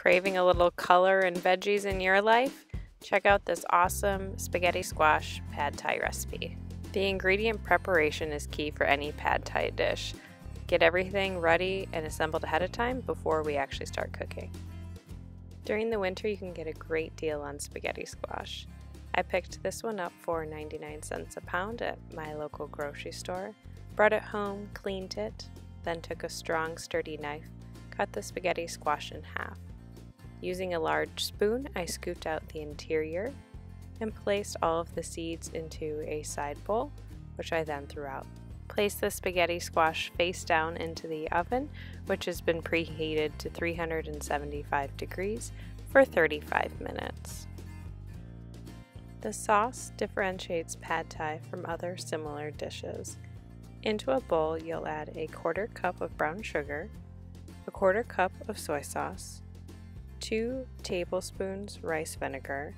Craving a little color and veggies in your life? Check out this awesome spaghetti squash pad thai recipe. The ingredient preparation is key for any pad thai dish. Get everything ready and assembled ahead of time before we actually start cooking. During the winter, you can get a great deal on spaghetti squash. I picked this one up for 99 cents a pound at my local grocery store, brought it home, cleaned it, then took a strong, sturdy knife, cut the spaghetti squash in half. Using a large spoon, I scooped out the interior and placed all of the seeds into a side bowl, which I then threw out. Place the spaghetti squash face down into the oven, which has been preheated to 375 degrees for 35 minutes. The sauce differentiates pad thai from other similar dishes. Into a bowl, you'll add a 1/4 cup of brown sugar, a 1/4 cup of soy sauce, 2 tablespoons rice vinegar,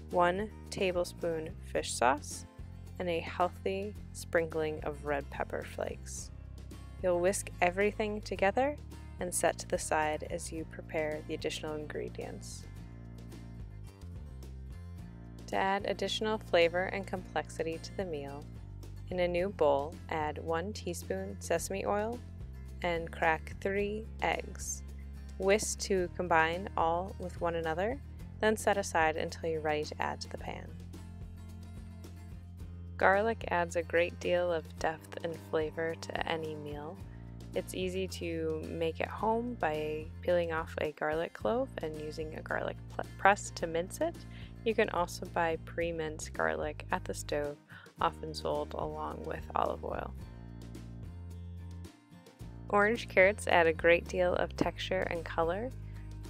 1 tablespoon fish sauce, and a healthy sprinkling of red pepper flakes. You'll whisk everything together and set to the side as you prepare the additional ingredients. To add additional flavor and complexity to the meal, in a new bowl, add 1 teaspoon sesame oil and crack 3 eggs. Whisk to combine all with one another, then set aside until you're ready to add to the pan. Garlic adds a great deal of depth and flavor to any meal. It's easy to make at home by peeling off a garlic clove and using a garlic press to mince it. You can also buy pre-minced garlic at the stove, often sold along with olive oil. Orange carrots add a great deal of texture and color.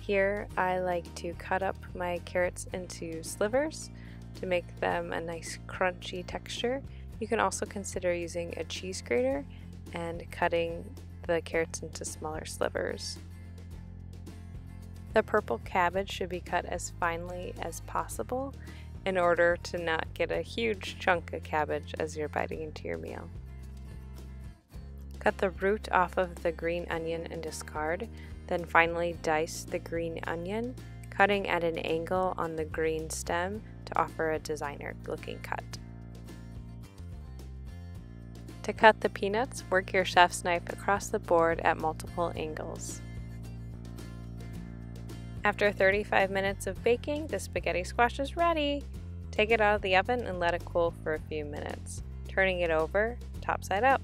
Here I like to cut up my carrots into slivers to make them a nice crunchy texture. You can also consider using a cheese grater and cutting the carrots into smaller slivers. The purple cabbage should be cut as finely as possible in order to not get a huge chunk of cabbage as you're biting into your meal. Cut the root off of the green onion and discard, then finally dice the green onion, cutting at an angle on the green stem to offer a designer looking cut. To cut the peanuts, work your chef's knife across the board at multiple angles. After 35 minutes of baking, the spaghetti squash is ready. Take it out of the oven and let it cool for a few minutes, turning it over top side up.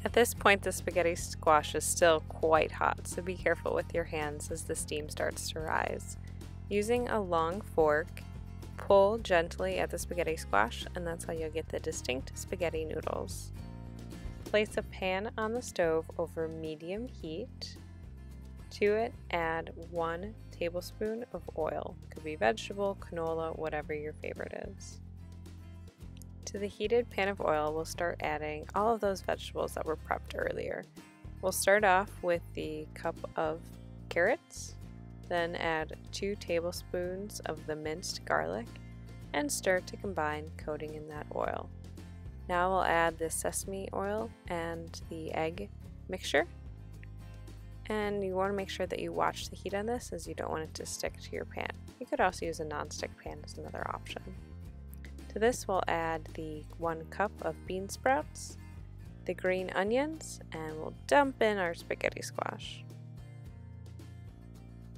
At this point, the spaghetti squash is still quite hot, so be careful with your hands as the steam starts to rise. Using a long fork, pull gently at the spaghetti squash, and that's how you'll get the distinct spaghetti noodles. Place a pan on the stove over medium heat. To it, add 1 tablespoon of oil. Could be vegetable, canola, whatever your favorite is. To the heated pan of oil, we'll start adding all of those vegetables that were prepped earlier. We'll start off with the cup of carrots, then add 2 tablespoons of the minced garlic, and stir to combine, coating in that oil. Now we'll add the sesame oil and the egg mixture. And you want to make sure that you watch the heat on this, as you don't want it to stick to your pan. You could also use a non-stick pan as another option. To this we'll add the 1 cup of bean sprouts, the green onions, and we'll dump in our spaghetti squash.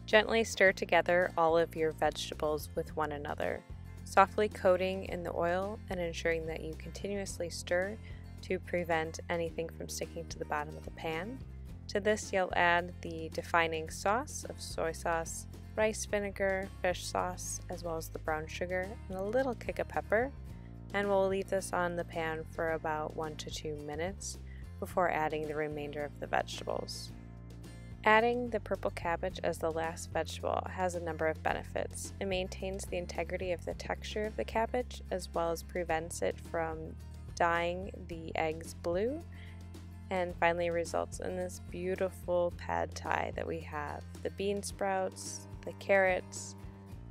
Gently stir together all of your vegetables with one another, softly coating in the oil and ensuring that you continuously stir to prevent anything from sticking to the bottom of the pan. To this you'll add the defining sauce of soy sauce, rice vinegar, fish sauce, as well as the brown sugar, and a little kick of pepper, and we'll leave this on the pan for about 1 to 2 minutes before adding the remainder of the vegetables. Adding the purple cabbage as the last vegetable has a number of benefits. It maintains the integrity of the texture of the cabbage, as well as prevents it from dyeing the eggs blue, and finally results in this beautiful pad thai that we have. The bean sprouts, the carrots,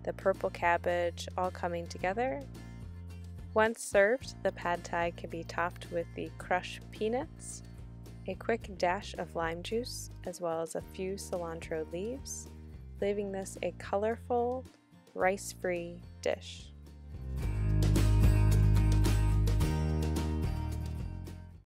the purple cabbage all coming together. Once served, the pad thai can be topped with the crushed peanuts, a quick dash of lime juice, as well as a few cilantro leaves, leaving this a colorful, rice-free dish.